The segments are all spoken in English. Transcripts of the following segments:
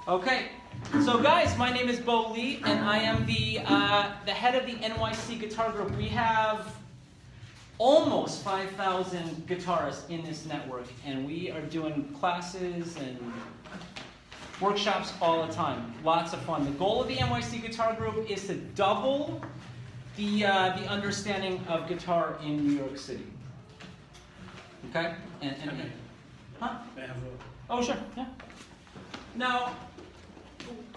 Okay, so guys, my name is Bo Lee, and I am the head of the NYC Guitar Group. We have almost 5,000 guitarists in this network, and we are doing classes and workshops all the time. Lots of fun. The goal of the NYC Guitar Group is to double the understanding of guitar in New York City. Okay? Huh? Oh, sure. Yeah. Now,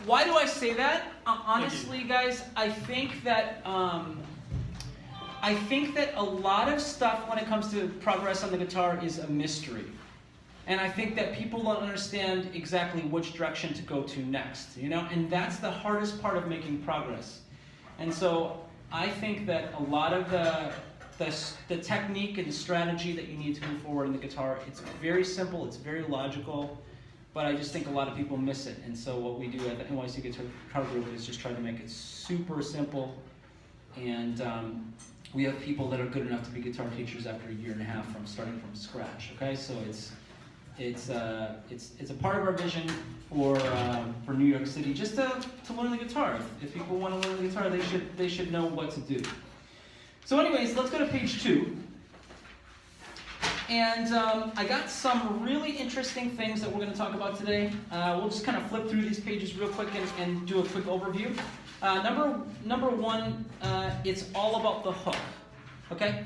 why do I say that? Honestly, guys, I think that a lot of stuff when it comes to progress on the guitar is a mystery. And I think that people don't understand exactly which direction to go to next, you know? And that's the hardest part of making progress. And so I think that a lot of the technique and strategy that you need to move forward in the guitar, it's very simple, it's very logical, but I just think a lot of people miss it. And so what we do at the NYC Guitar Group is just try to make it super simple. And we have people that are good enough to be guitar teachers after a year and a half from starting from scratch. Okay, so it's a part of our vision for New York City, just to learn the guitar. If people want to learn the guitar, they should know what to do. So anyways, let's go to page 2. And I got some really interesting things that we're going to talk about today. We'll just kind of flip through these pages real quick and do a quick overview. Number one, it's all about the hook. Okay?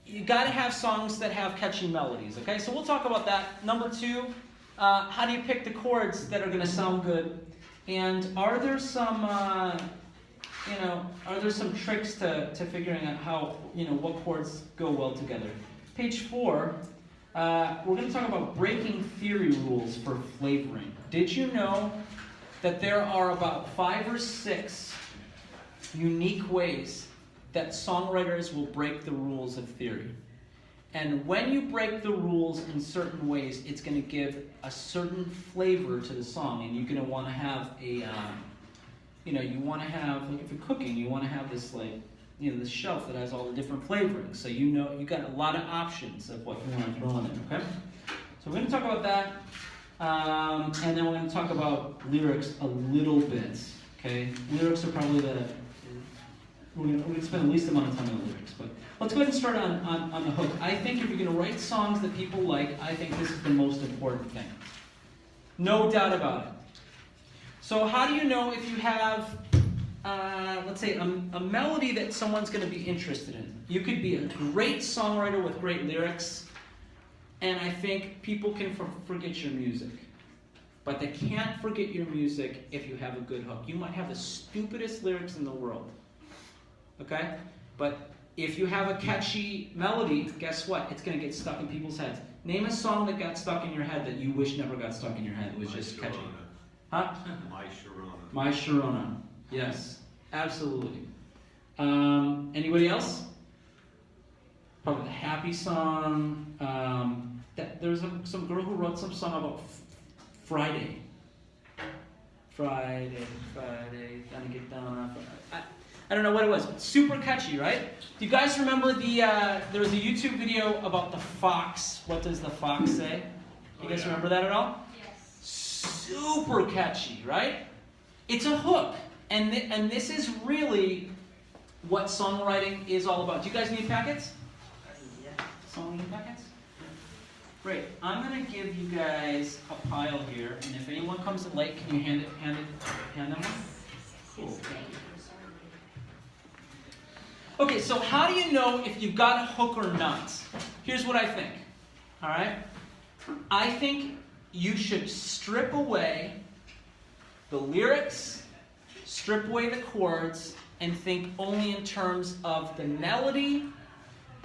You got to have songs that have catchy melodies. Okay? So we'll talk about that. Number 2, how do you pick the chords that are going to sound good? And are there some tricks to figuring out how, what chords go well together? Page 4, we're going to talk about breaking theory rules for flavoring. Did you know that there are about 5 or 6 unique ways that songwriters will break the rules of theory? And when you break the rules in certain ways, it's going to give a certain flavor to the song, and you're going to want to have like if you're cooking, you want to have this this shelf that has all the different flavorings. So you got a lot of options of what you want to throw in there, okay? So we're going to talk about that, and then we're going to talk about lyrics a little bit, okay? Lyrics are probably we're going to spend the least amount of time on the lyrics, but let's go ahead and start on the hook. I think if you're going to write songs that people like, I think this is the most important thing. No doubt about it. So how do you know if you have, let's say, a melody that someone's going to be interested in? You could be a great songwriter with great lyrics, and I think people can forget your music. But they can't forget your music if you have a good hook. You might have the stupidest lyrics in the world, okay? But if you have a catchy melody, guess what? It's going to get stuck in people's heads. Name a song that got stuck in your head that you wish never got stuck in your head. It was just catchy. Huh? My Sharona. My Sharona. Yes, absolutely. Anybody else? Probably the Happy song. There's some girl who wrote some song about Friday. Friday, gonna get down on Friday. I don't know what it was, but super catchy, right? Do you guys remember there was a YouTube video about the fox? What does the fox say? You guys remember that at all? Super catchy, right? It's a hook, and this is really what songwriting is all about. Do you guys need packets? Yeah. Song need packets? Great. I'm gonna give you guys a pile here, and if anyone comes in late, can you hand them one? Cool. Okay, so how do you know if you've got a hook or not? Here's what I think. All right? I think you should strip away the lyrics, strip away the chords, and think only in terms of the melody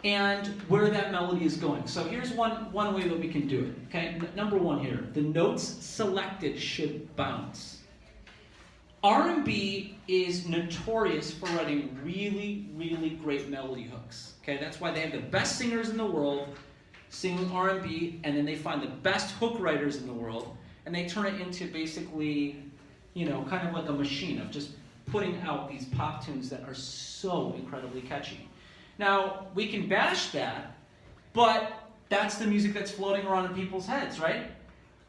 and where that melody is going. So here's one way that we can do it. Okay, number 1 here. The notes selected should bounce. R&B is notorious for writing really, really great melody hooks. Okay, that's why they have the best singers in the world singing R&B, and then they find the best hook writers in the world, and they turn it into basically, kind of like a machine of just putting out these pop tunes that are so incredibly catchy. Now, we can bash that, but that's the music that's floating around in people's heads, right?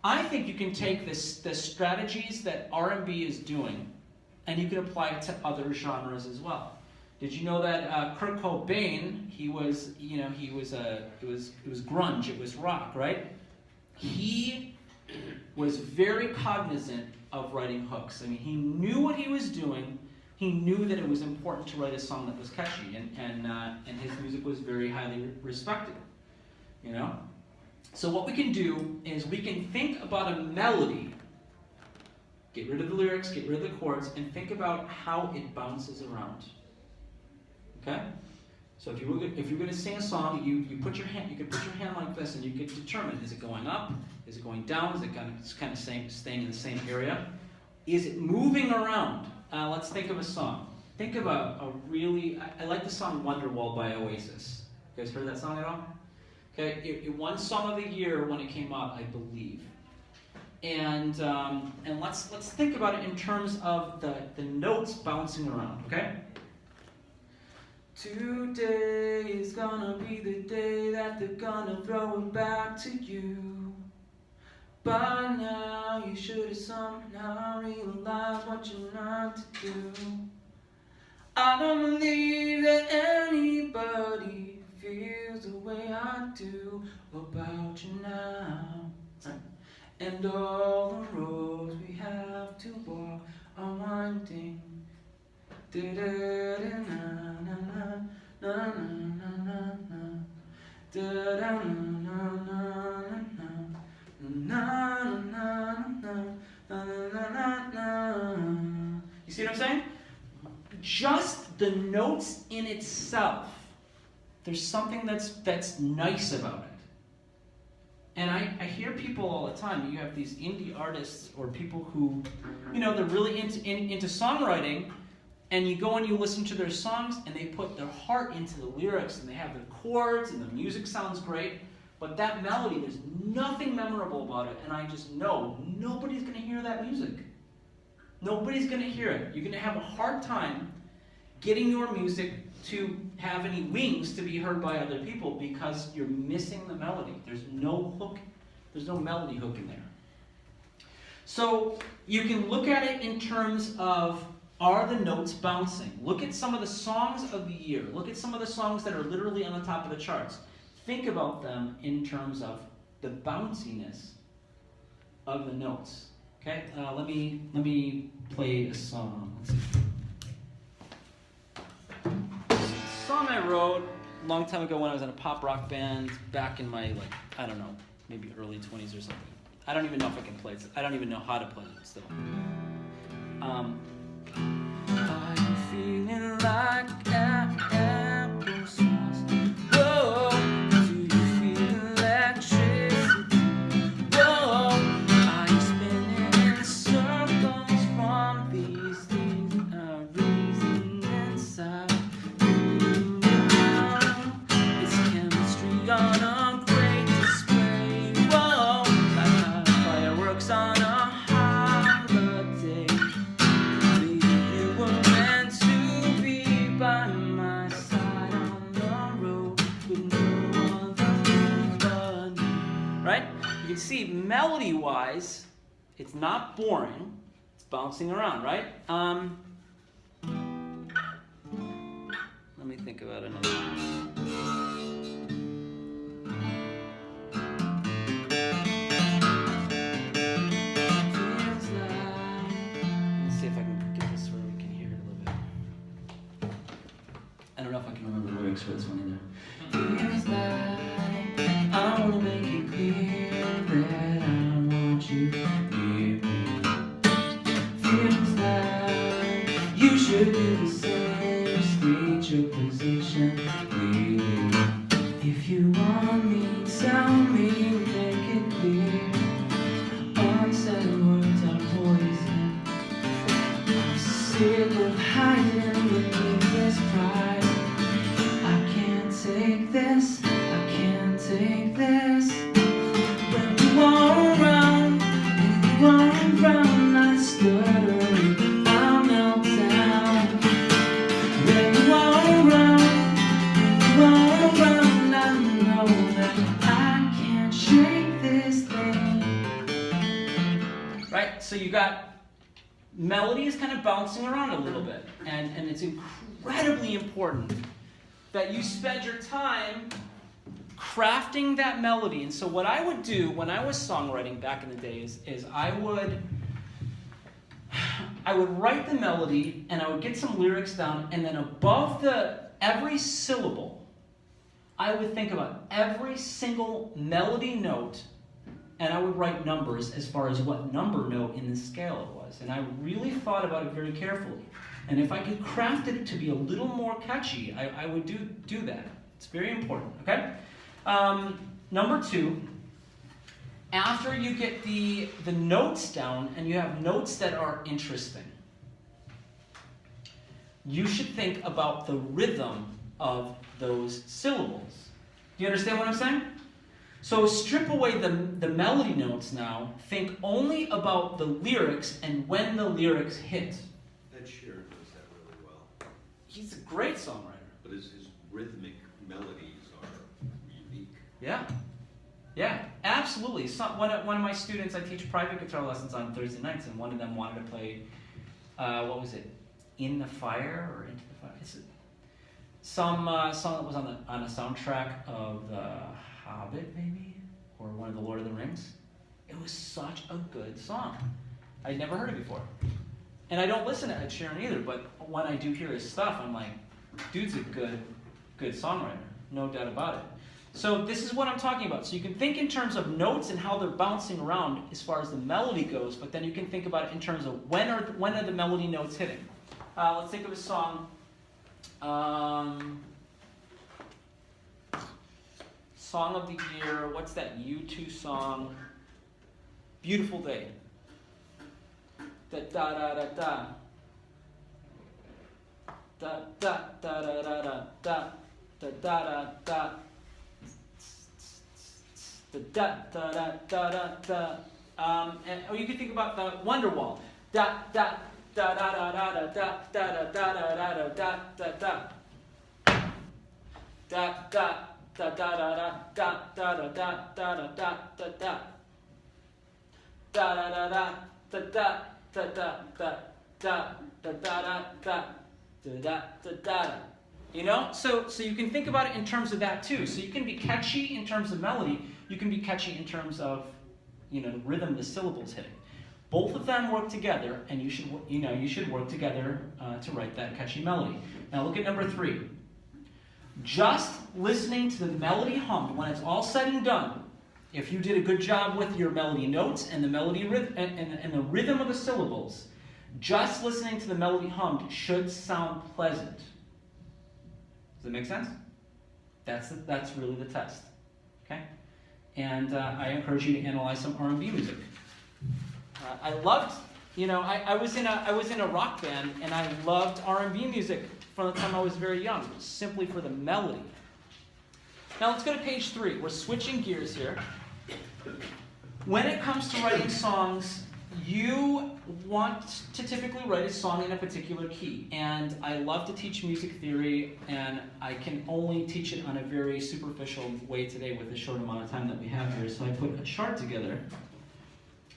I think you can take the strategies that R&B is doing, and you can apply it to other genres as well. Did you know that Kurt Cobain? It was grunge, it was rock, right? He was very cognizant of writing hooks. I mean, he knew what he was doing. He knew that it was important to write a song that was catchy, and his music was very highly respected. You know. So what we can do is we can think about a melody, get rid of the lyrics, get rid of the chords, and think about how it bounces around. Okay? So if you're going to sing a song, you could put your hand like this, and you can determine, is it going up? Is it going down? Is it kind of staying in the same area? Is it moving around? Let's think of a song. Think of I like the song Wonderwall by Oasis. You guys heard that song at all? Okay, it won Song of the Year when it came out, I believe. And let's think about it in terms of the notes bouncing around, okay? Today is gonna be the day that they're gonna throw it back to you. By now you should have somehow realized what you're not to do. I don't believe that anybody feels the way I do about you now. And all the roads we have to walk are winding. You see what I'm saying? Just the notes in itself, there's something that's nice about it. And I hear people all the time. You have these indie artists or people who, they're really into songwriting, and you go and you listen to their songs, and they put their heart into the lyrics, and they have the chords, and the music sounds great, but that melody, there's nothing memorable about it, and I just know nobody's going to hear that music. Nobody's going to hear it. You're going to have a hard time getting your music to have any wings to be heard by other people because you're missing the melody. There's no hook. There's no melody hook in there. So you can look at it in terms of, are the notes bouncing? Look at some of the songs of the year. Look at some of the songs that are literally on the top of the charts. Think about them in terms of the bounciness of the notes. Okay, let me play a song. Let's see. A song I wrote a long time ago when I was in a pop rock band back in my, maybe early 20s or something. I don't even know if I can play it. I don't even know how to play it still. Are you feeling like applesauce? Whoa, do you feel electricity? Whoa, are you spinning in circles from these things that are raising inside? It's chemistry on a great display. Whoa, like fireworks on a holiday. Maybe you were meant to be by my side on the road with no other but me. Right? You can see melody-wise, it's not boring. It's bouncing around, right? Let me think about another one. Let's see if I can get this where we can hear it a little bit. I don't know if I can remember the lyrics for this one either. Feels like I want to make it clear that I want you near me. Feels like you should do the same, state your position clearly. If you want me, tell me, make it clear. Unsaid words are poison. I'm sick of hiding beneath this pride. I can't right? So you got melody is kind of bouncing around a little bit, and it's incredibly important that you spend your time crafting that melody. And so what I would do when I was songwriting back in the days is I would write the melody and I would get some lyrics down, and then above every syllable, I would think about every single melody note, and I would write numbers as far as what number note in the scale it was. And I really thought about it very carefully. And if I could craft it to be a little more catchy, I would do that. It's very important, okay? Number 2, after you get the notes down and you have notes that are interesting, you should think about the rhythm of those syllables. Do you understand what I'm saying? So strip away the melody notes now. Think only about the lyrics and when the lyrics hit. Ed Sheeran does that really well. He's a great songwriter. But his rhythmic melodies are unique. Yeah, absolutely. One of my students, I teach private guitar lessons on Thursday nights, and one of them wanted to play, what was it? In the Fire or Into the Fire? It's some song that was on a soundtrack of The Hobbit, maybe, or one of the Lord of the Rings. It was such a good song. I'd never heard it before, and I don't listen to Ed Sheeran either. But when I do hear his stuff, I'm like, dude's a good songwriter, no doubt about it. So this is what I'm talking about. So you can think in terms of notes and how they're bouncing around as far as the melody goes, but then you can think about it in terms of when are the melody notes hitting. Let's think of a song. Song of the Year. What's that U2 song? Beautiful Day. Da da da da da. Da da da da da da da da da da. The da da da da da da. Or you could think about the Wonderwall. Da da da da da da da da da da da da da da da. Da da da da da da da da da da da da da da. Da da da da da da da da da da da da da da da. You know, so you can think about it in terms of that too. So you can be catchy in terms of melody. You can be catchy in terms of, the rhythm the syllables hitting. Both of them work together, and you should work together to write that catchy melody. Now look at number 3. Just listening to the melody hummed when it's all said and done. If you did a good job with your melody notes and the melody and the rhythm of the syllables, just listening to the melody hummed should sound pleasant. Does that make sense? That's really the test. Okay? And I encourage you to analyze some R&B music. I loved, I was in a rock band, and I loved R&B music from the time I was very young, simply for the melody. Now let's go to page 3. We're switching gears here. When it comes to writing songs, you want to typically write a song in a particular key. And I love to teach music theory, and I can only teach it on a very superficial way today with the short amount of time that we have here. So I put a chart together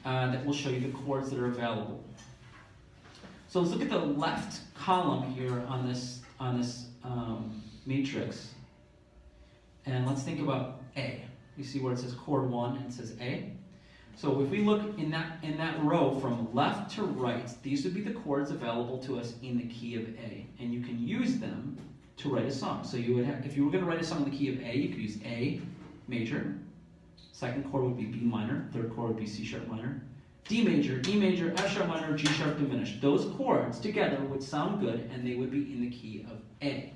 that will show you the chords that are available. So let's look at the left column here on this matrix. And let's think about A. You see where it says chord 1 and it says A? So if we look in that row from left to right, these would be the chords available to us in the key of A, and you can use them to write a song. So you would have, if you were going to write a song in the key of A, you could use A major. Second chord would be B minor. Third chord would be C sharp minor. D major, E major, F sharp minor, G sharp diminished. Those chords together would sound good, and they would be in the key of A.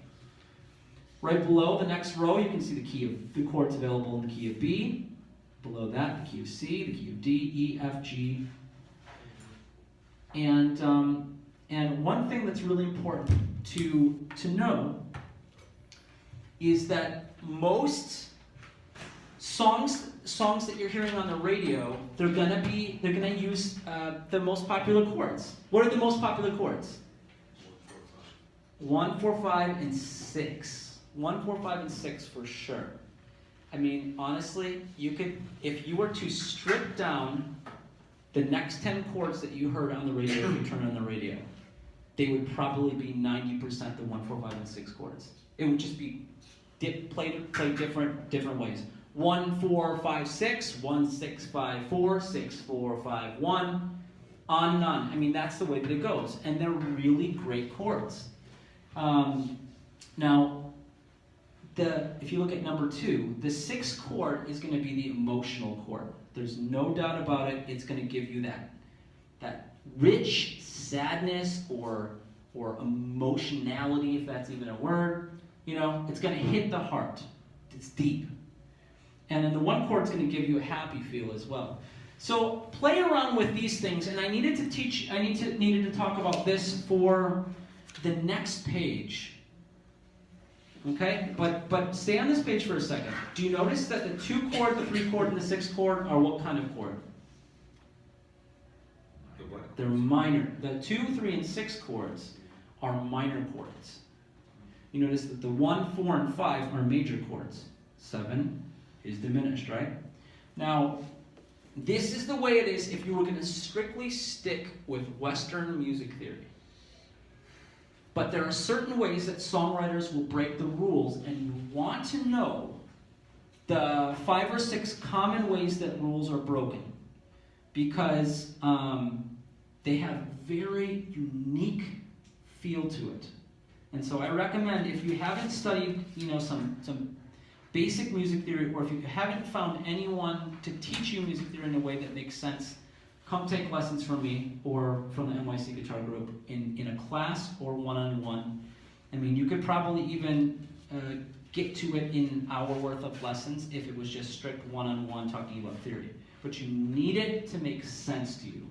Right below the next row, you can see the chords available in the key of B. Below that, the key of C, the key of D, E, F, G. And one thing that's really important to know is that most songs that you're hearing on the radio, they're gonna use the most popular chords. What are the most popular chords? 1, 4, 5, and 6. 1, 4, 5, and 6 for sure. I mean, honestly, you could, if you were to strip down the next 10 chords that you heard on the radio, if you turn on the radio, they would probably be 90% the 1, 4, 5, and 6 chords. It would just be played different ways. 1, 4, 5, 6, 1, 6, 5, 4, 6, 4, 5, 1, on and on. I mean, that's the way that it goes. And they're really great chords. Now, if you look at number 2, the 6th chord is going to be the emotional chord. There's no doubt about it. It's going to give you that rich sadness or emotionality, if that's even a word. You know, it's going to hit the heart. It's deep. And then the 1 chord is going to give you a happy feel as well. So play around with these things, and I needed to talk about this for the next page. Okay? But stay on this page for a second. Do you notice that the 2 chord, the 3 chord, and the 6 chord are what kind of chord? The what? They're minor. The 2, 3, and 6 chords are minor chords. You notice that the 1, 4, and 5 are major chords. 7 is diminished, right? Now, this is the way it is if you were going to strictly stick with Western music theory. But there are certain ways that songwriters will break the rules, and you want to know the 5 or 6 common ways that rules are broken, because they have very unique feel to it. And so I recommend, if you haven't studied, some basic music theory, or if you haven't found anyone to teach you music theory in a way that makes sense, come take lessons from me or from the NYC Guitar Group in a class or one-on-one. I mean, you could probably even get to it in an hour worth of lessons if it was just strict one-on-one talking about theory. But you need it to make sense to you.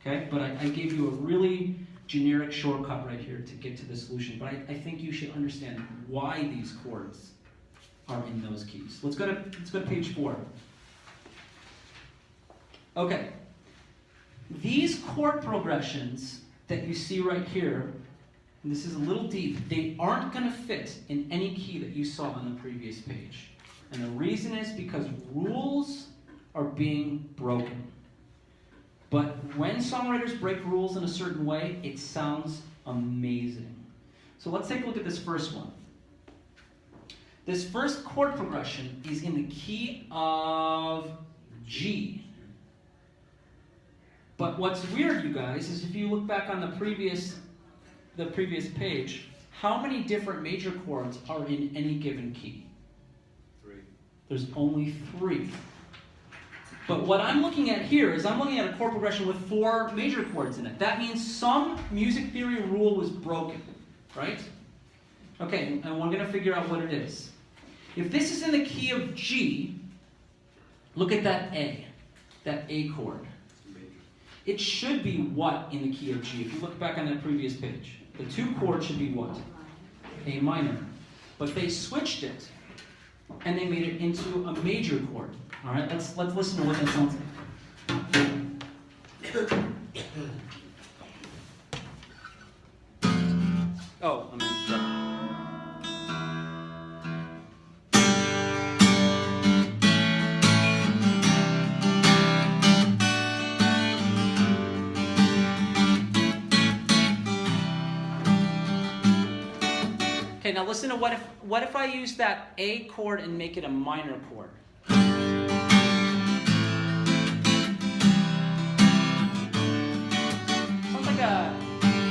Okay? But I gave you a really generic shortcut right here to get to the solution. But I think you should understand why these chords are in those keys. Let's go to page 4. Okay. These chord progressions that you see right here, and this is a little deep, they aren't going to fit in any key that you saw on the previous page. And the reason is because rules are being broken. But when songwriters break rules in a certain way, it sounds amazing. So let's take a look at this first one. This first chord progression is in the key of G. But what's weird, you guys, is if you look back on the previous page, how many different major chords are in any given key? 3. There's only 3. But what I'm looking at here is I'm looking at a chord progression with 4 major chords in it. That means some music theory rule was broken, right? Okay, and we're going to figure out what it is. If this is in the key of G, look at that A chord. It should be what in the key of G? If you look back on that previous page, the 2 chord should be what? A minor. But they switched it, and they made it into a major chord. All right, let's listen to what that sounds like. Oh, I'm in. Okay, now listen to what if I use that A chord and make it a minor chord? Sounds like a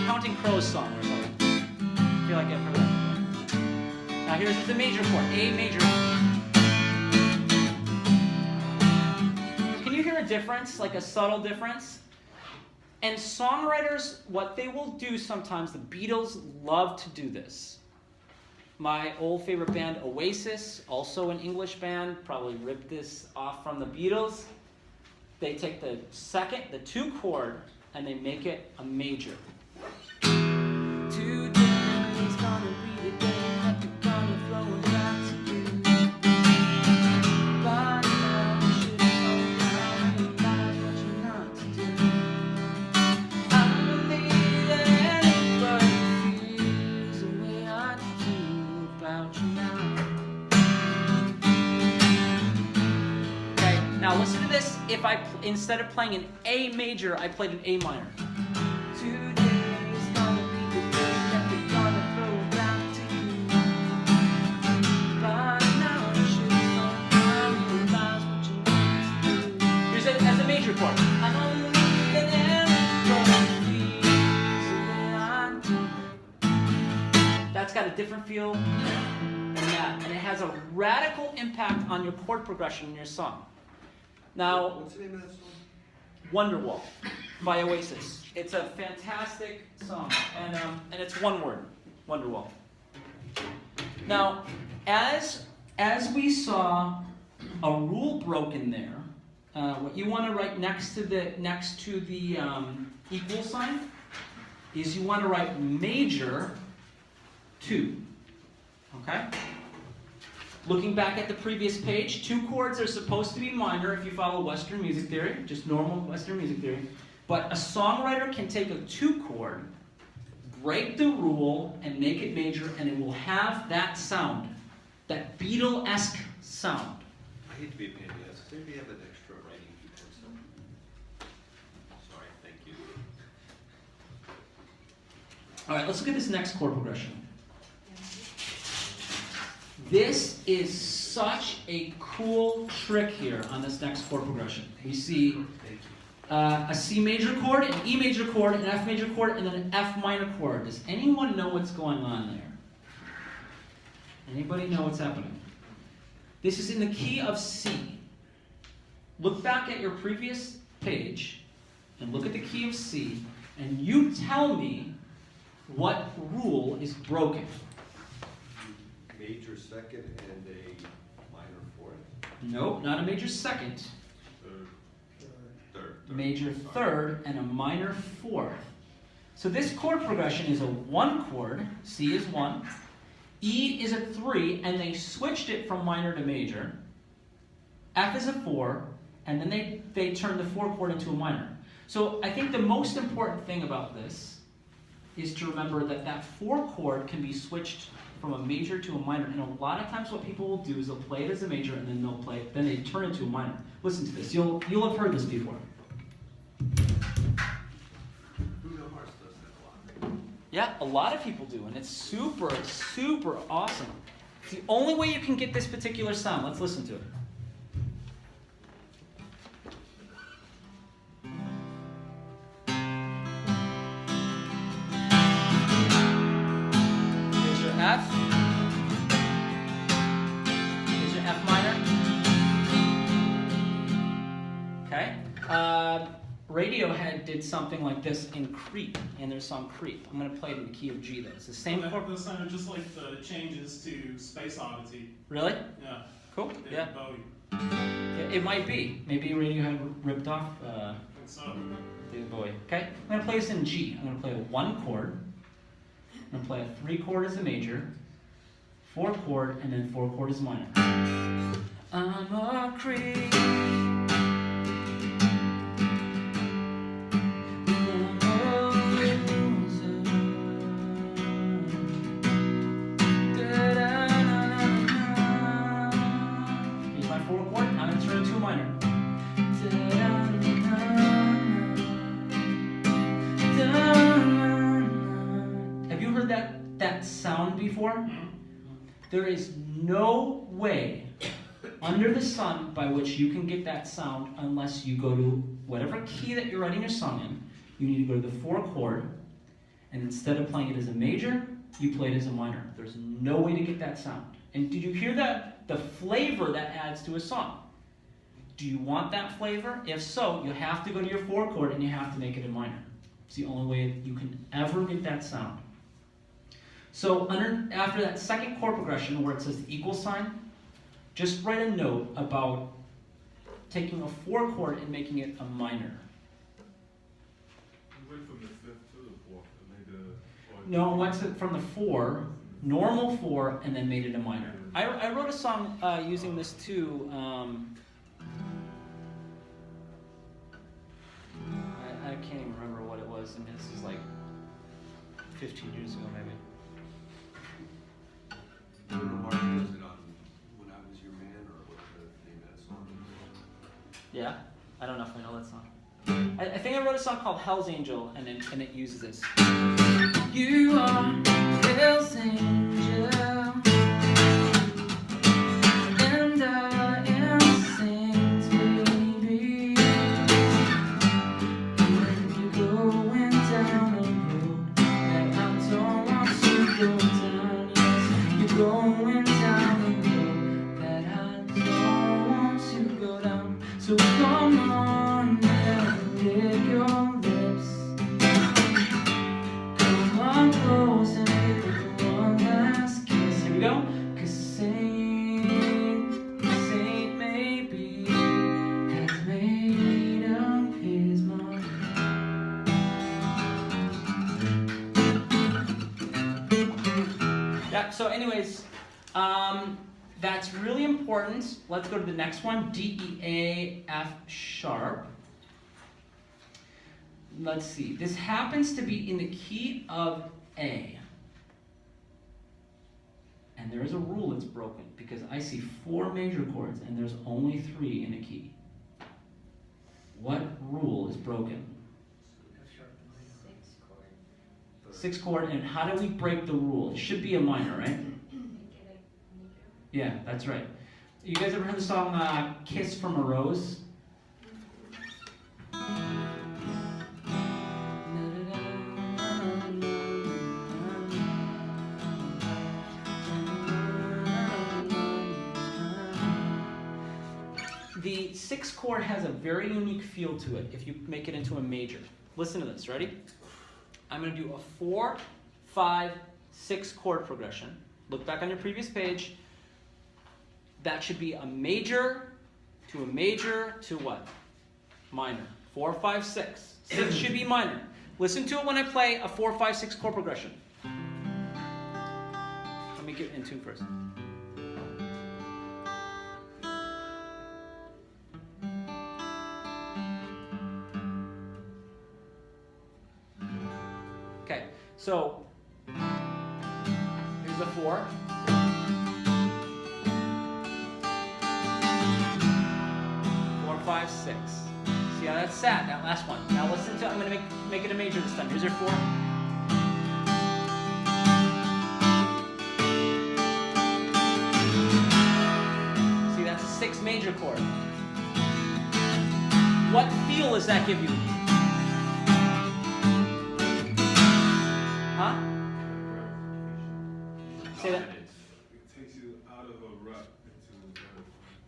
Counting Crows song or something. I feel like I've heard that. Now here's the major chord, A major. Can you hear a difference, like a subtle difference? And songwriters, what they will do sometimes, the Beatles love to do this. My old favorite band, Oasis, also an English band, probably ripped this off from the Beatles. They take the 2 chord, and they make it a major. Today's gonna be the day that you're gonna flow back to you. By now you should know now, realize what you're not to do. I believe that anybody feels the way I do about you now. Okay, now listen to this. if instead of playing an A major, I played an A minor. Today's gonna be the day that they're gonna throw it back to you. But now you should somehow realize what you need to do. Here's it as a major chord. I know you need an end. That's got a different feel than that, and it has a radical impact on your chord progression in your song. Now, What's the name of that song? Wonderwall by Oasis. It's a fantastic song, and it's one word, Wonderwall. Now, as we saw a rule broken there, what you want to write next to the equal sign is you want to write major 2. Okay? Looking back at the previous page, 2 chords are supposed to be minor if you follow Western music theory, just normal Western music theory. But a songwriter can take a 2 chord, break the rule, and make it major, and it will have that sound, that Beatle-esque sound. I hate to be a pain in the ass. Maybe have an extra writing utensil. Sorry, thank you. All right, let's look at this next chord progression. This is such a cool trick here on this next chord progression. We see a C major chord, an E major chord, an F major chord, and then an F minor chord. Does anyone know what's going on there? Anybody know what's happening? This is in the key of C. Look back at your previous page and look at the key of C, and you tell me what rule is broken. Major second and a minor fourth. Nope, not a major second. Third. Major third and a minor fourth. So this chord progression is a 1 chord. C is 1. E is a 3, and they switched it from minor to major. F is a 4, and then they turned the 4 chord into a minor. So I think the most important thing about this is to remember that that 4 chord can be switched from a major to a minor, and a lot of times what people will do is they'll play it as a major and then then they turn it to a minor. Listen to this. You'll have heard this before. Bruno Mars does that a lot. Yeah, a lot of people do, and it's super, super awesome. It's the only way you can get this particular sound. Let's listen to it. Here's your F. Here's your F minor. Okay. Radiohead did something like this in Creep, in their song Creep. I'm going to play it in the key of G, though. It's the same chord. That sounded just like the changes to Space Oddity. Really? Yeah. Cool. David Bowie. Yeah, it might be. Maybe Radiohead ripped off I think so. David Bowie. Okay? I'm going to play this in G. I'm going to play a 1 chord. I'm going to play a 3 chord as a major, 4 chord, and then 4 chord as a minor. I'm a creep. That sound before? There is no way under the sun by which you can get that sound unless you go to whatever key that you're writing your song in. You need to go to the 4 chord, and instead of playing it as a major, you play it as a minor. There's no way to get that sound. And did you hear that? The flavor that adds to a song. Do you want that flavor? If so, you have to go to your 4 chord and you have to make it a minor. It's the only way you can ever get that sound. So after that second chord progression where it says the equal sign, just write a note about taking a 4 chord and making it a minor. You went from the 5th to the 4th and made the... No, I went from the 4, normal 4, and then made it a minor. I wrote a song using this too. I can't even remember what it was. I mean, this is like 15 years ago maybe. Bruno Mars does it on When I Was Your Man, or what the name of that song is. Yeah? I don't I think I wrote a song called Hell's Angel, and it uses this. You are Hell's Angel, and I am Saint, baby. When you're going down a road that I don't want to go down, yes, you're going down a road that I don't want to go down. So come on and lick your lips. Come on close and give me one last kiss. Here we go. 'Cause Saint maybe has made up his mind. Yeah, so anyways, that's really important. Let's go to the next one, D, E, A, F sharp. Let's see, this happens to be in the key of A. And there is a rule that's broken, because I see 4 major chords and there's only 3 in a key. What rule is broken? 6 chord, and how do we break the rule? It should be a minor, right? Yeah, that's right. You guys ever heard the song Kiss from a Rose? The 6 chord has a very unique feel to it if you make it into a major. Listen to this, ready? I'm going to do a 4, 5, 6 chord progression. Look back on your previous page. That should be a major to what? Minor. 4, 5, 6. 6 should be minor. Listen to it when I play a 4, 5, 6 chord progression. Let me get in tune first. Okay, so here's the 4. 4, 5, 6. See how that's sad, that last one. Now listen to, I'm going to make it a major this time. Here's your 4. See, that's a 6 major chord. What feel does that give you? Huh? Say that. It takes you out of a rut into another.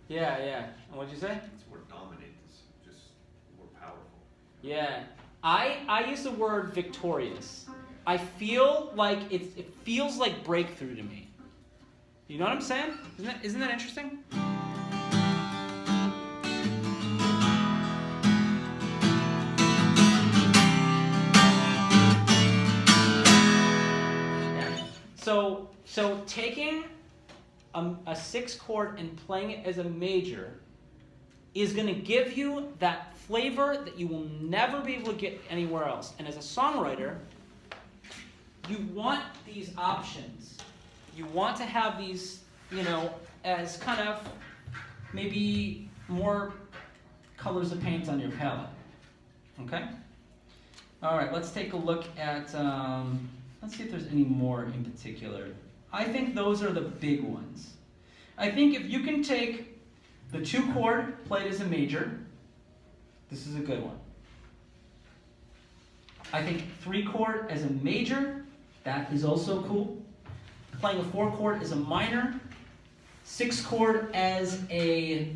Yeah. And what'd you say? It's more dominant, it's just more powerful. Yeah. I use the word victorious. I feel like it feels like breakthrough to me. You know what I'm saying? Isn't that interesting? So taking a 6 chord and playing it as a major is going to give you that flavor that you will never be able to get anywhere else. And as a songwriter, you want these options. You want to have these, as kind of maybe more colors of paint on your palette. Okay? All right, let's take a look at, let's see if there's any more in particular. I think those are the big ones. I think if you can take the 2 chord played as a major, this is a good one. I think 3 chord as a major, that is also cool. Playing a 4 chord as a minor, 6 chord as a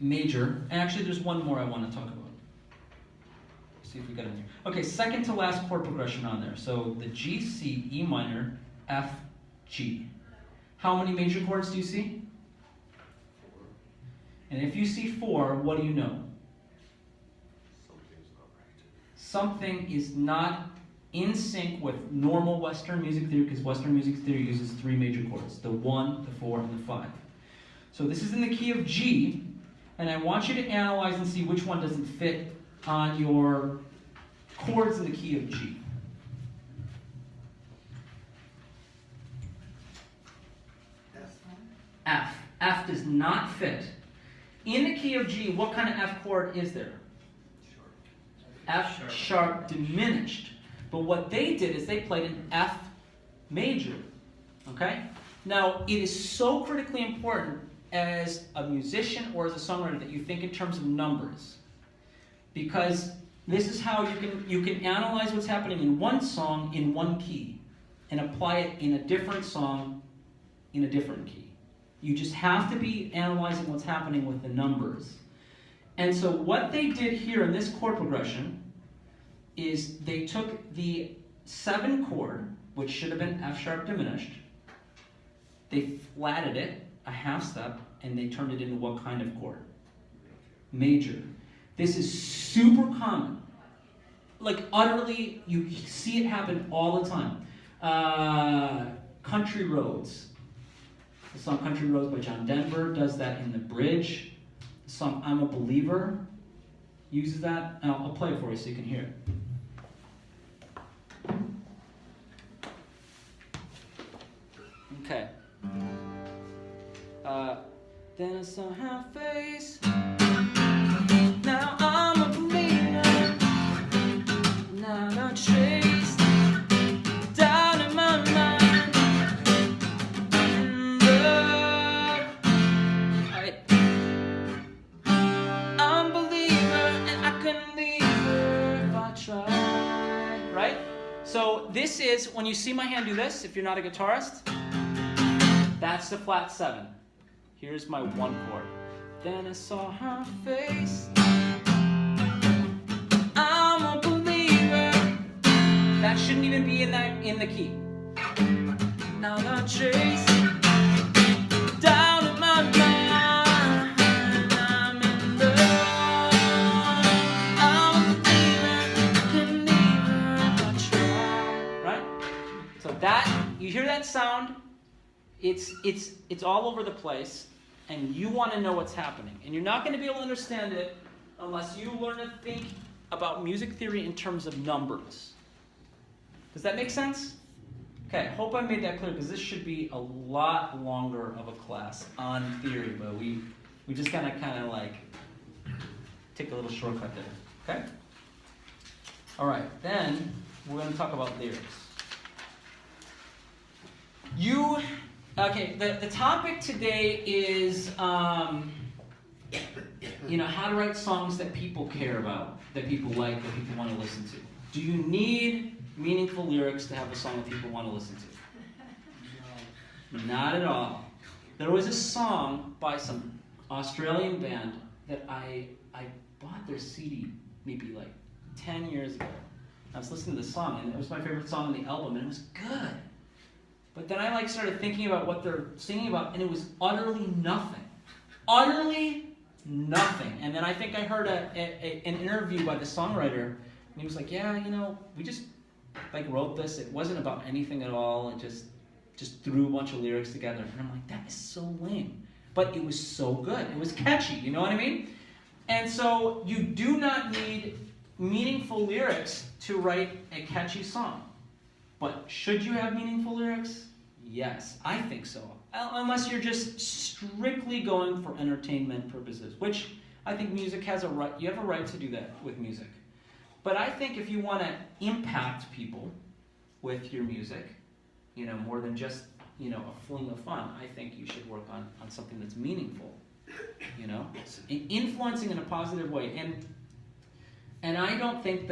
major, and actually there's one more I want to talk about. See if we got it here. Okay, second to last chord progression on there. So the G, C, E minor, F, G. How many major chords do you see? 4. And if you see 4, what do you know? Something's not right. Something is not in sync with normal Western music theory, because Western music theory uses 3 major chords, the 1, the 4, and the 5. So this is in the key of G, and I want you to analyze and see which one doesn't fit on your chords in the key of G. F. F does not fit. In the key of G, what kind of F chord is there? F sharp diminished. But what they did is they played an F major. Okay? Now, it is so critically important as a musician or as a songwriter that you think in terms of numbers. Because this is how you can analyze what's happening in one song in one key and apply it in a different song in a different key. You just have to be analyzing what's happening with the numbers. And so what they did here in this chord progression is they took the 7 chord, which should have been F sharp diminished, they flatted it a half step, and they turned it into what kind of chord? Major. This is super common. Like utterly, you see it happen all the time. Country Roads. The song Country Roads by John Denver does that in the bridge. The song I'm a Believer uses that. And I'll play it for you so you can hear it. Okay. Then I saw her face. Now I'm a believer. Now no trace down in my mind. I'm a believer, and I couldn't leave her if I tried. Right? So this is, when you see my hand do this, if you're not a guitarist, that's the flat 7. Here's my 1 chord. Then I saw her face. I'm a believer. That shouldn't even be in the key. Now the trace down in my mind. I'm in love. I'm a believer. Can leave her if I try. Right? So that, you hear that sound? It's all over the place. And you want to know what's happening. And you're not going to be able to understand it unless you learn to think about music theory in terms of numbers. Does that make sense? Okay, I hope I made that clear, because this should be a lot longer of a class on theory, but we just kind of like take a little shortcut there. Okay? All right, then we're going to talk about lyrics. Okay, the topic today is, how to write songs that people care about, that people like, that people want to listen to. Do you need meaningful lyrics to have a song that people want to listen to? No. Not at all. There was a song by some Australian band that I bought their CD maybe like 10 years ago. I was listening to the song, and it was my favorite song on the album, and it was good. But then I started thinking about what they're singing about, and it was utterly nothing. Utterly nothing. And then I think I heard an interview by the songwriter, and he was like, yeah, we just wrote this. It wasn't about anything at all. It just threw a bunch of lyrics together. And I'm like, that is so lame. But it was so good. It was catchy, you know what I mean? And so you do not need meaningful lyrics to write a catchy song. But should you have meaningful lyrics? Yes, I think so. Unless you're just strictly going for entertainment purposes, which I think music has a right. You have a right to do that with music. But I think if you want to impact people with your music, more than just a fling of fun, I think you should work on something that's meaningful. Influencing in a positive way. And I don't think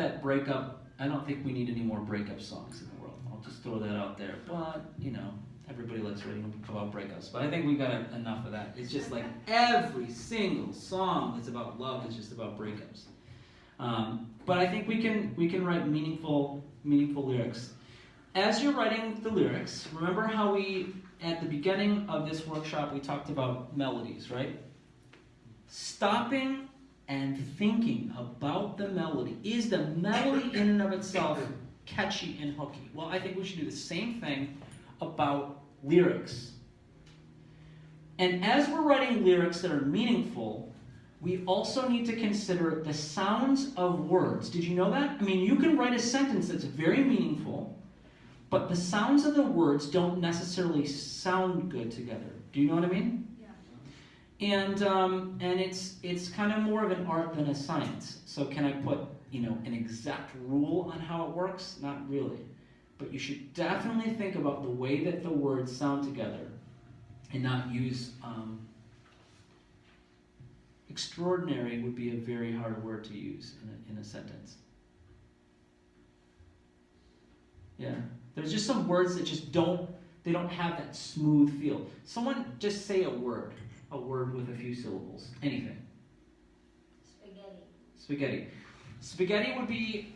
we need any more breakup songs in the world. I'll just throw that out there. But, everybody likes writing about breakups. But I think we've got enough of that. It's just like every single song that's about love is just about breakups. But I think we can write meaningful lyrics. As you're writing the lyrics, remember how at the beginning of this workshop, we talked about melodies, right? Stopping and thinking about the melody. Is the melody in and of itself catchy and hooky? Well, I think we should do the same thing about lyrics. And as we're writing lyrics that are meaningful, we also need to consider the sounds of words. Did you know that? I mean, you can write a sentence that's very meaningful, but the sounds of the words don't necessarily sound good together. Do you know what I mean? And it's kind of more of an art than a science. So can I put an exact rule on how it works. Not really. But you should definitely think about the way that the words sound together and not use extraordinary would be a very hard word to use in a sentence. Yeah. There's just some words that just don't have that smooth feel. Someone just say a word with a few syllables. Anything. Spaghetti. Spaghetti would be,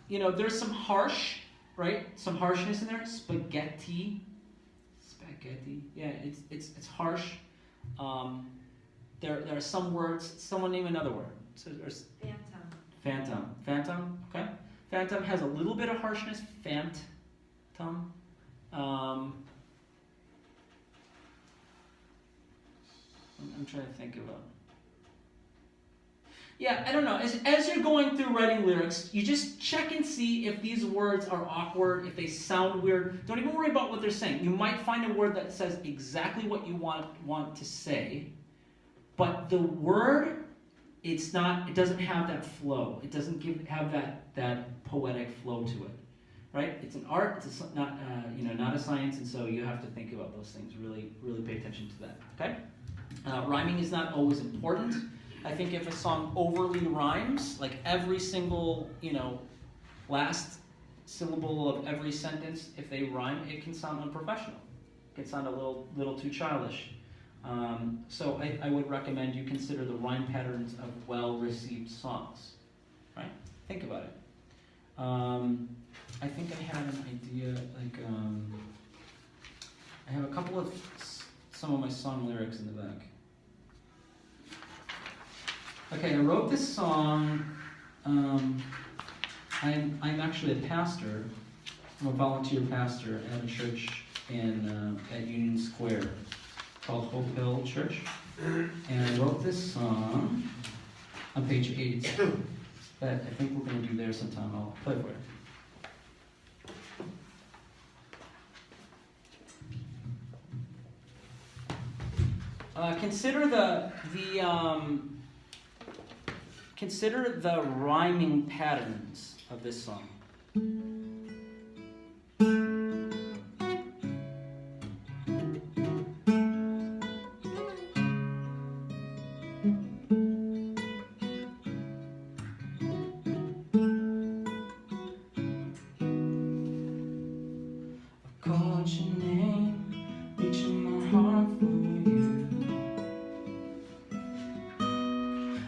there's some harsh, right? Some harshness in there. Spaghetti. Yeah, it's harsh. There are some words. Someone name another word. So there's Phantom. Okay. Phantom has a little bit of harshness. Phantom. I'm trying to think about. Yeah, I don't know. As you're going through writing lyrics, you just check and see if these words are awkward, if they sound weird. Don't even worry about what they're saying. You might find a word that says exactly what you want to say, but the word, it doesn't have that flow. It doesn't have that poetic flow to it, right? It's an art. It's not a science, and so you have to think about those things. Really, really pay attention to that. Okay. Rhyming is not always important. I think if a song overly rhymes, like every single, last syllable of every sentence, if they rhyme, it can sound unprofessional. It can sound a little too childish. So I would recommend you consider the rhyme patterns of well-received songs, right? Think about it. I think I had an idea, I have a couple of some of my song lyrics in the back. Okay, I wrote this song. I'm actually a pastor. I'm a volunteer pastor at a church at Union Square called Hope Hill Church, and I wrote this song on page 82 that I think we're going to do there sometime. I'll play for you. Consider the rhyming patterns of this song. I've called your name, reaching my heart for you.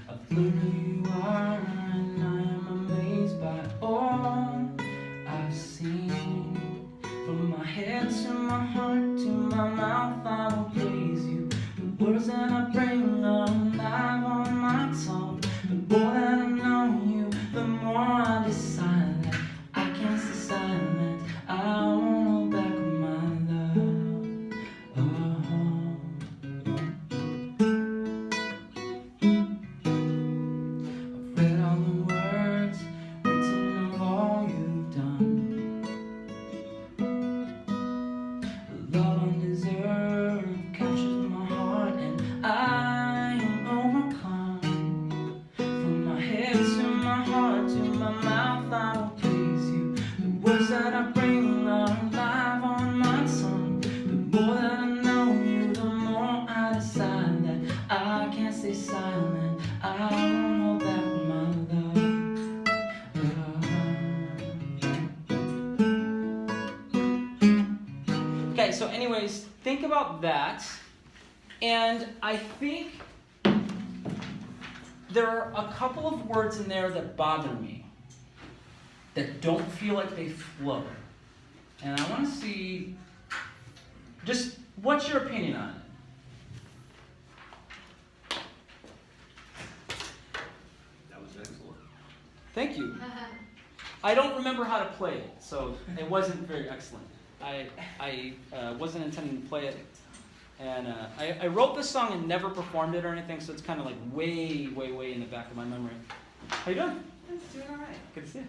I've learned who you are, and I am amazed by all I've seen. From my head to my heart to my mouth, I will praise you. The words that I bring are alive on my tongue. The more that I know you, the more I decide that I can't stay silent. I won't hold back my love. I've read all the words written of all you've done. Love undeserved captures my heart, and I am overcome. From my head to my heart to my mouth, I will praise you. The words that I bring are alive on my tongue. The more that I know you, the more I decide that I can't stay silent. I won't hold back my love. Okay, so anyways, think about that. And I think there are a couple of words in there that bother me, that don't feel like they flow. And I want to see, just what's your opinion on it? That was excellent. Thank you. I don't remember how to play it, so it wasn't very excellent. I wasn't intending to play it. And I wrote this song and never performed it or anything, so it's kind of like way, way, way in the back of my memory. How you doing? It's doing all right. Good to see you.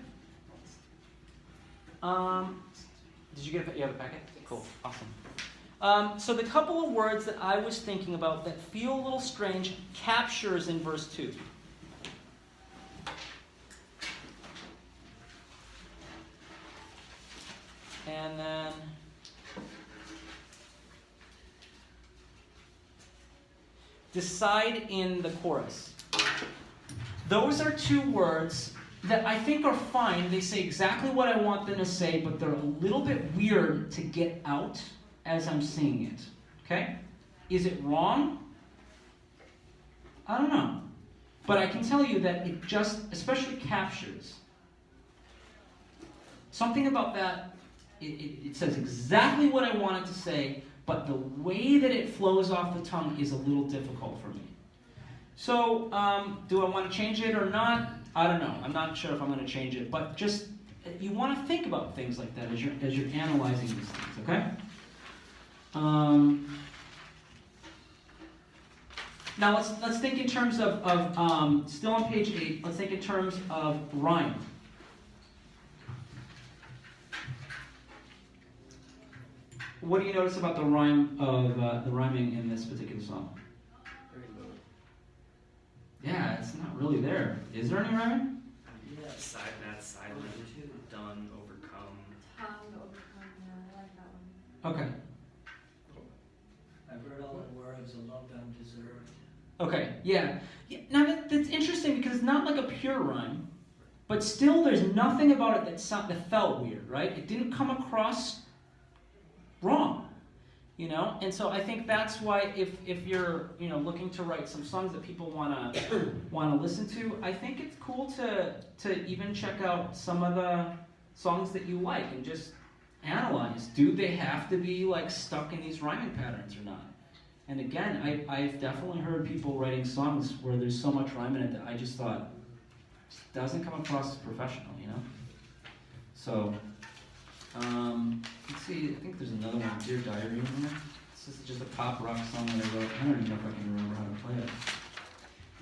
Did you get you have a packet? Cool, awesome. So the couple of words that I was thinking about that feel a little strange, captures in verse 2. And then decide in the chorus. Those are two words that I think are fine. They say exactly what I want them to say, but they're a little bit weird to get out as I'm singing it. Okay? Is it wrong? I don't know. But I can tell you that it just especially captures something about that. It says exactly what I want it to say, but the way that it flows off the tongue is a little difficult for me. So, do I want to change it or not? I don't know. I'm not sure if I'm going to change it, but just you want to think about things like that as you're analyzing these things. Okay. Now let's think in terms of still on page 8. Let's think in terms of rhyme. What do you notice about the rhyme of the rhyming in this particular song? Very low. Yeah, it's not really there. Is there any rhyming? Yeah, silent, done, overcome. Tongue overcome, yeah, I like that one. Okay. I've heard all the words, a love undeserved. Okay, yeah. Now that's interesting because it's not like a pure rhyme, but still there's nothing about it that felt weird, right? It didn't come across wrong, you know? And so I think that's why if you're, looking to write some songs that people want to listen to, I think it's cool to even check out some of the songs that you like and just analyze. Do they have to be like stuck in these rhyming patterns or not? And again, I've definitely heard people writing songs where there's so much rhyme in it that I just thought it doesn't come across as professional, you know? So, let's see, I think there's another one, Dear Diary, in there. This is just a pop rock song that I wrote. I don't even know if I can remember how to play it.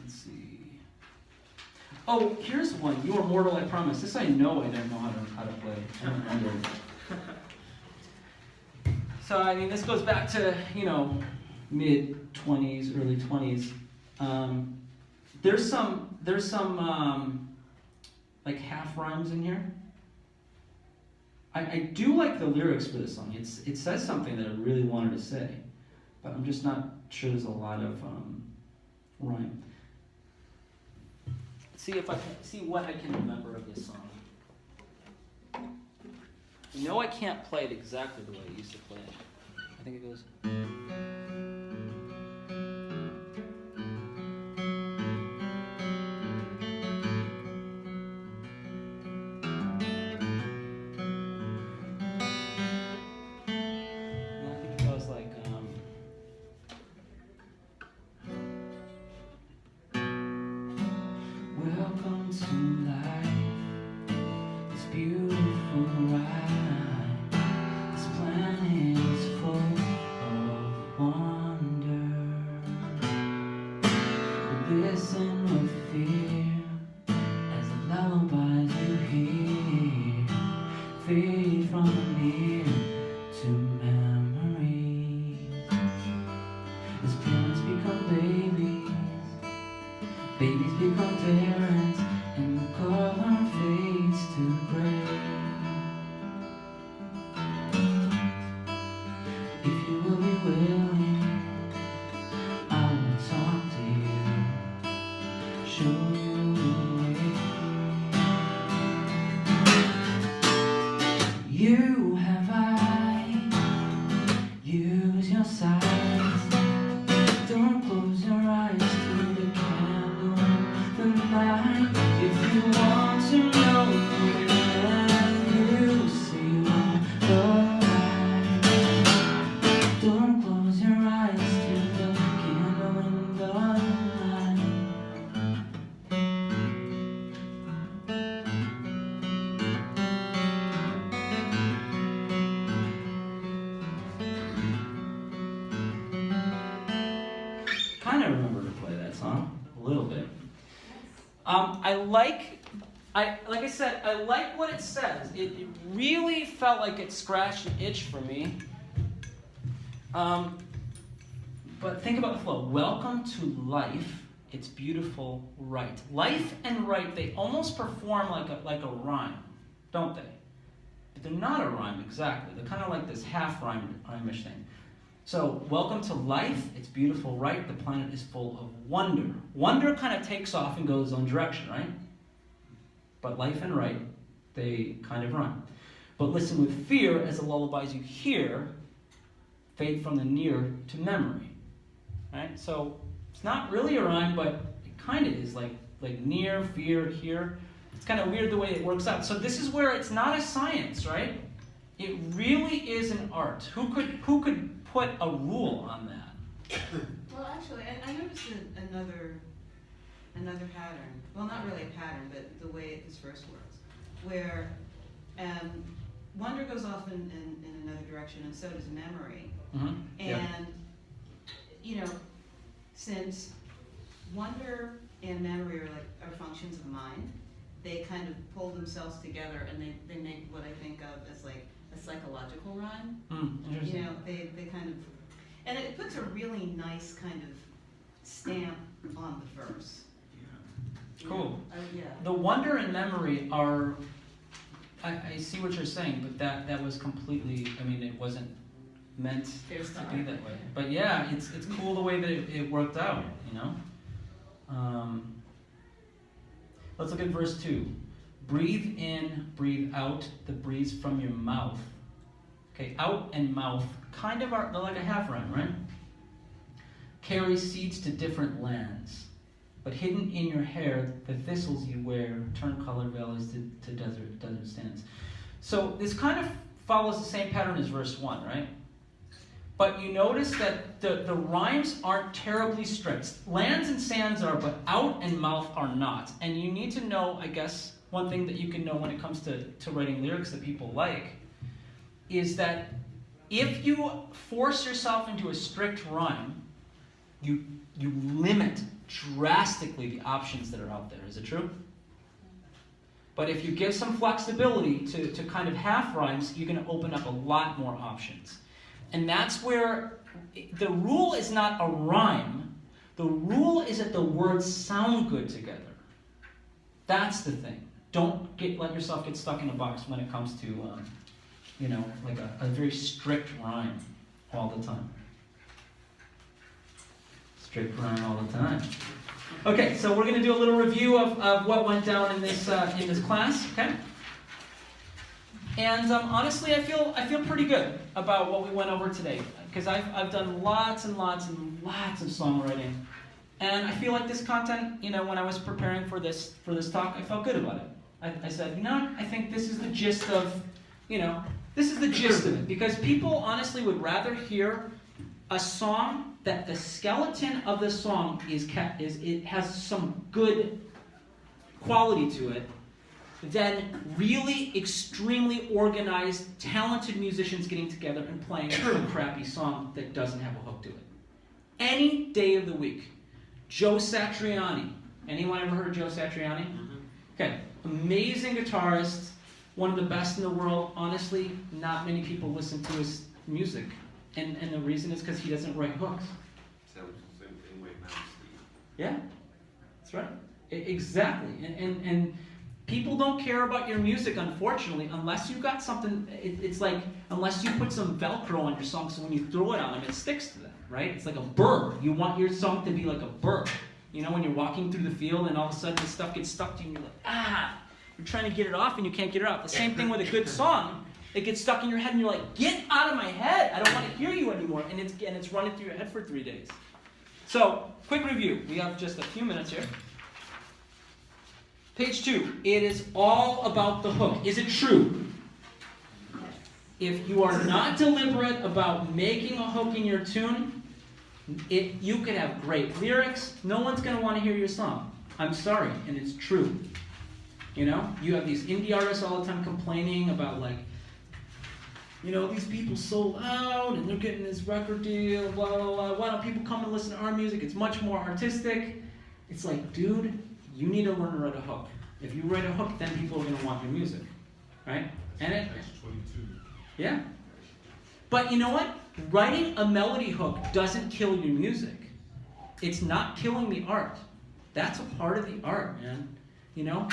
Let's see. Oh, here's one, You Are Mortal, I Promise. This I know I don't know how to play. I don't remember it. So, I mean, this goes back to, mid-20s, early 20s. There's some like half rhymes in here. I do like the lyrics for this song. It says something that I really wanted to say, but I'm just not sure there's a lot of rhyme. See what I can remember of this song. I can't play it exactly the way I used to play it. I think it goes. Welcome to life, this beautiful ride. This planet is full of wonder. We listen with fear as the lullabies you hear fade from the near to memories. As parents become babies, babies become parents, and the color fades to gray. If you will be willing, I will talk to you, show you the way. You have eyes, use your sight. Don't close your eyes to the candle, the light. If you want to know when you see the light, don't close your eyes to the candle in the light. Kind of remember to play that song a little bit. Like I said, I like what it says. It really felt like it scratched an itch for me. But think about the flow. Welcome to life. It's beautiful, right. Life and right, they almost perform like a rhyme, don't they? but they're not a rhyme exactly. They're kind of like this half rhymish thing. So, welcome to life, it's beautiful, right? The planet is full of wonder. Wonder kind of takes off and goes its own direction, right? But life and right, they kind of rhyme. But listen with fear as the lullabies you hear fade from the near to memory. Right? So it's not really a rhyme, but it kind of is, like near, fear, here. It's kind of weird the way it works out. So this is where it's not a science, right? It really is an art. Who could put a rule on that? Well, actually, I noticed another pattern. Well, not really a pattern, but the way this verse works, where wonder goes off in another direction, and so does memory. Mm-hmm. And since wonder and memory are functions of mind, they kind of pull themselves together, and they make what I think of as like a psychological rhyme. Interesting. They kind of, and it puts a really nice kind of stamp on the verse. Cool. Yeah. The wonder and memory are, I see what you're saying, but that was completely, it wasn't meant to be that way. But yeah, it's cool the way that it worked out, Let's look at verse 2. Breathe in, breathe out the breeze from your mouth. Okay, out and mouth kind of are, they're like a half rhyme, right? Carry seeds to different lands. But hidden in your hair, the thistles you wear turn colored valleys to desert stands. So this kind of follows the same pattern as verse 1, right? But you notice that the rhymes aren't terribly strict. Lands and sands are, but out and mouth are not. And you need to know, I guess, one thing that you can know when it comes to writing lyrics that people like, is that if you force yourself into a strict rhyme, you limit drastically the options that are out there. Is it true? But if you give some flexibility to kind of half rhymes, you're going to open up a lot more options. And that's where the rule is not a rhyme. The rule is that the words sound good together. That's the thing. Don't let yourself get stuck in a box when it comes to, like a very strict rhyme all the time. Strict rhyme all the time. Okay, so we're going to do a little review of what went down in this class. Okay. And honestly, I feel pretty good about what we went over today, because I've done lots and lots and lots of songwriting, and I feel like this content, when I was preparing for this talk, I felt good about it. I said, I think this is the gist of, this is the gist of it, because people honestly would rather hear a song that the skeleton of the song it has some good quality to it, than really extremely organized, talented musicians getting together and playing a crappy song that doesn't have a hook to it. Any day of the week. Joe Satriani. Anyone ever heard of Joe Satriani? Mm-hmm. Okay, amazing guitarist, one of the best in the world. Honestly, not many people listen to his music. And the reason is because he doesn't write hooks. Sounds the same thing way now, Steve. Yeah, that's right. Exactly. And people don't care about your music, unfortunately, unless you've got something. It's like, unless you put some Velcro on your song, so when you throw it on them, it sticks to them, right? It's like a burr. You want your song to be like a burr. When you're walking through the field and all of a sudden this stuff gets stuck to you and you're like, you're trying to get it off and you can't get it off. The same thing with a good song. It gets stuck in your head and you're like, get out of my head. I don't want to hear you anymore. And it's running through your head for 3 days. So, quick review. We have just a few minutes here. Page 2. It is all about the hook. Is it true? If you are not deliberate about making a hook in your tune, you could have great lyrics. No one's going to want to hear your song. I'm sorry, and it's true. You have these indie artists all the time complaining about these people so loud and they're getting this record deal, blah, blah, blah. Why don't people come and listen to our music? It's much more artistic. It's like, dude, you need to learn to write a hook. If you write a hook, then people are going to want your music, right? And That's 22. Yeah. But you know what? Writing a melody hook doesn't kill your music. It's not killing the art. That's a part of the art, man. You know,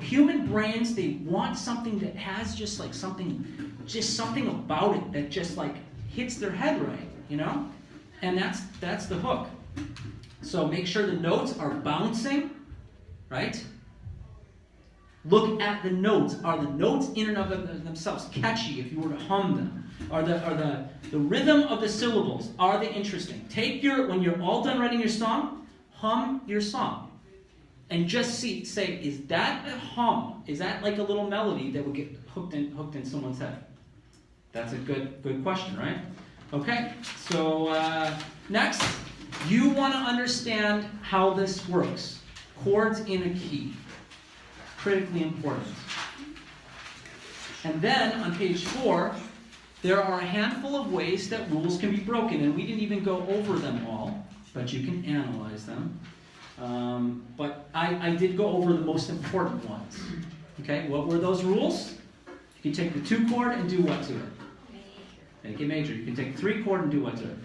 human brains, they want something that has just something about it that just hits their head right, you know? And that's the hook. So make sure the notes are bouncing, right? Look at the notes. Are the notes in and of themselves catchy if you were to hum them? Are the rhythm of the syllables, are they interesting? When you're all done writing your song, hum your song. And just say, is that a hum? Is that like a little melody that would get hooked in someone's head? That's a good question, right? Okay, so next, you want to understand how this works. Chords in a key. Critically important. And then on page 4, there are a handful of ways that rules can be broken, and we didn't even go over them all, but you can analyze them. But I did go over the most important ones. Okay, what were those rules? You can take the 2 chord and do what to it? Make it major. You can take the 3 chord and do what to it?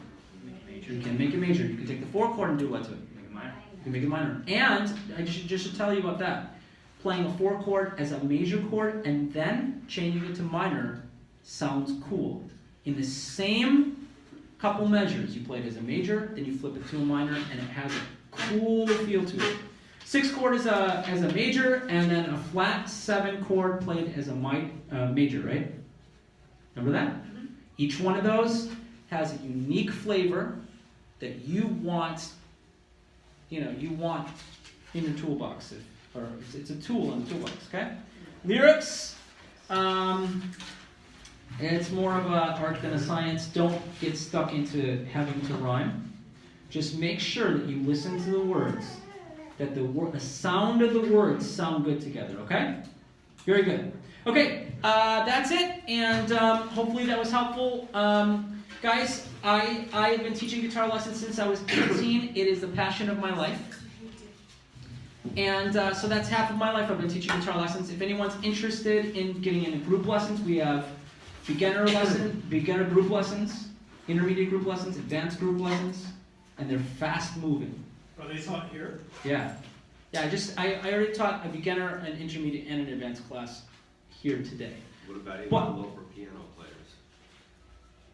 You can make it major. You can take the 4 chord and do what to it? Make it minor. You can make it minor. And I should tell you about that. Playing a 4 chord as a major chord and then changing it to minor sounds cool. In the same couple measures, you play it as a major, then you flip it to a minor, and it has a cool feel to it. 6 chord as a major, and then a flat 7 chord played as a major, right? Remember that? Mm-hmm. Each one of those has a unique flavor that you want in your toolbox. It's a tool in the toolbox, okay? Lyrics, it's more of an art than a science. Don't get stuck into having to rhyme. Just make sure that you listen to the words, that the sound of the words sound good together, okay? Very good. Okay, that's it, and hopefully that was helpful. Guys, I have been teaching guitar lessons since I was 18. It is the passion of my life. And so that's half of my life I've been teaching guitar lessons. If anyone's interested in getting into group lessons, we have beginner group lessons, intermediate group lessons, advanced group lessons, and they're fast moving. Are they taught here? Yeah. Yeah, I already taught a beginner, an intermediate, and an advanced class here today. What about even But- low for piano players?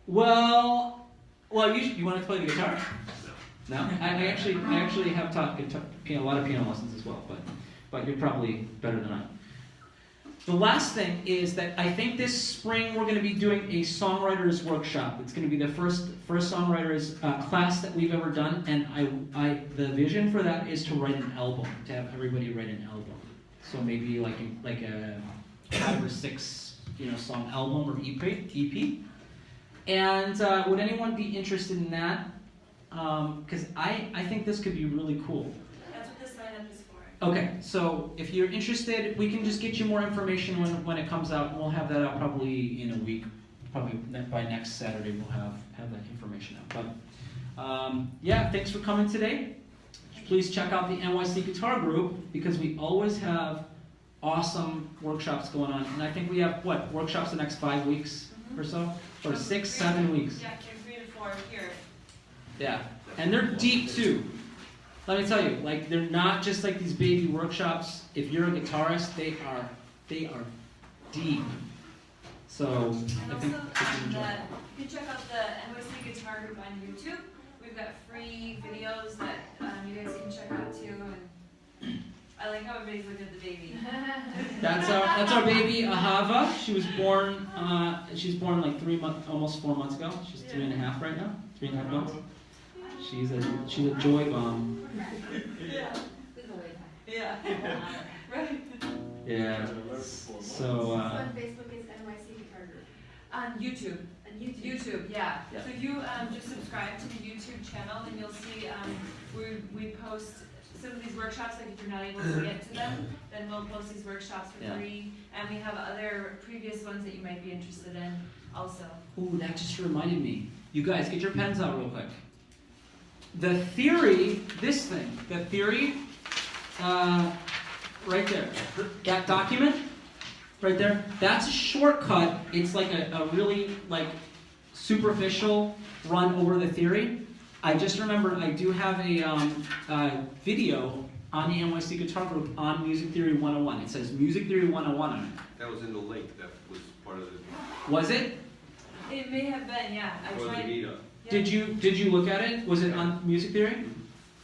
Well, you want to play the guitar? No. No, I actually have taught a lot of piano lessons as well, but you're probably better than I am. The last thing is that I think this spring we're going to be doing a songwriters workshop. It's going to be the first songwriters class that we've ever done, and the vision for that is to write an album, to have everybody write an album. So maybe like a 5 or 6 song album or EP. And would anyone be interested in that? Because I think this could be really cool. That's what this sign-up is for. Okay, so if you're interested, we can just get you more information when it comes out. We'll have that out probably in a week. Probably by next Saturday we'll have that information out. But yeah, thanks for coming today. Please check out the NYC Guitar Group because we always have awesome workshops going on. And I think we have, workshops the next 5 weeks or so? Or 6, 7 weeks. Yeah, from 3 to 4 here. Yeah, and they're deep too. Let me tell you, they're not just like these baby workshops. If you're a guitarist, they are deep. So And I think also, you can enjoy it. you can check out the NYC Guitar Group on YouTube. We've got free videos that you guys can check out too. And I like how everybody's looking at the baby. That's our baby Ahava. She was born like 3 months, almost 4 months ago. She's 3.5 right now. 3.5 months. She's a joy bomb. Yeah. Yeah. Right. Yeah. So on Facebook is NYC Guitar Group. On YouTube. On YouTube, yeah. Yeah. So if you just subscribe to the YouTube channel, then you'll see we post some of these workshops. Like if you're not able to get to them, then we'll post these workshops for Yeah. free. And we have other previous ones that you might be interested in also. ooh, that just reminded me. You guys, get your pens out real quick. The theory, right there, that document, right there, that's a shortcut. It's like a really superficial run over the theory. I just remembered I do have a video on the NYC Guitar Group on Music Theory 101. It says Music Theory 101 on it. That was in the link, that was part of the, Was it? It may have been, yeah, I or the tried. meetup. Yeah. Did you look at it? Was it on Music Theory?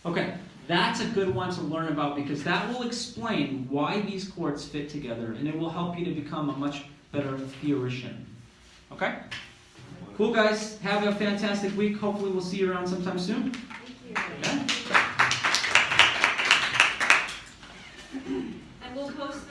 Okay, that's a good one to learn about because that will explain why these chords fit together and it will help you to become a much better theorician. Okay? Cool guys, have a fantastic week. Hopefully we'll see you around sometime soon. Thank you. Yeah? And we'll post